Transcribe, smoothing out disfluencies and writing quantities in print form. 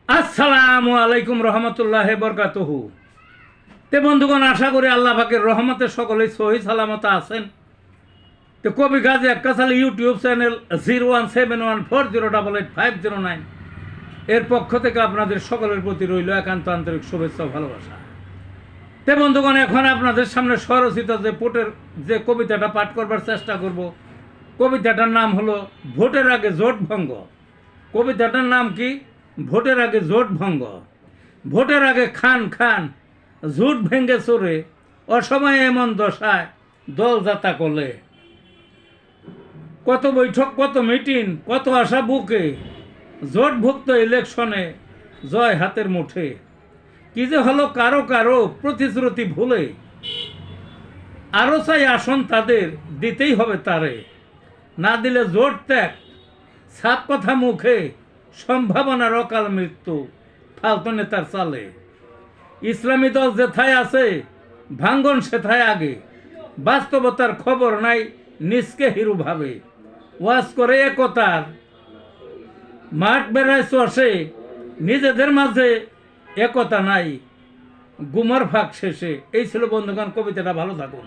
আসসালামু আলাইকুম রহমতুল্লাহ বরকাতুহু। তে বন্ধুগণ, আশা করি আল্লাহ পাকের রহমতে সকলেই সহি সালামত আছেন। তো কবি গাজী আক্কাস আলী ইউটিউব চ্যানেল 017140885009 এর পক্ষ থেকে আপনাদের সকলের প্রতি রইল একান্ত আন্তরিক শুভেচ্ছা ও ভালোবাসা। তে বন্ধুগণ, এখন আপনাদের সামনে স্বরচিত যে কবিতাটা পাঠ করবার চেষ্টা করব, কবিতাটার নাম হলো ভোটের আগে জোট ভঙ্গ। কবিতাটার নাম কি? ভোটের আগে জোট ভঙ্গ। ভোটের আগে খান খান জোট ভেঙ্গে চড়ে, অসময়ে এমন দশায় দল যাতা করলে। কত বৈঠক, কত মিটিং, কত আশা বুকে, জোটভুক্ত ইলেকশনে জয় হাতের মুঠে। কি যে হলো কারো কারো প্রতিশ্রুতি ভুলে, আরো চাই আসন তাদের, দিতেই হবে তারে। না দিলে জোট ত্যাগ, সাপ কথা মুখে, সম্ভাবনার অকাল মৃত্যু ফালতু নেতার চালে। ইসলামী দল যেথায় আছে, ভাঙ্গন সেথায় আগে। বাস্তবতার খবর নাই, নিজকে হিরু ভাবে। ওয়াজ করে একতার মাঠ বেড়ায় চষে, নিজেদের মাঝে একতা নাই, গুমার ফাঁক শেষে। এই ছিল বন্ধুগণ কবিতাটা। ভালো থাকুন।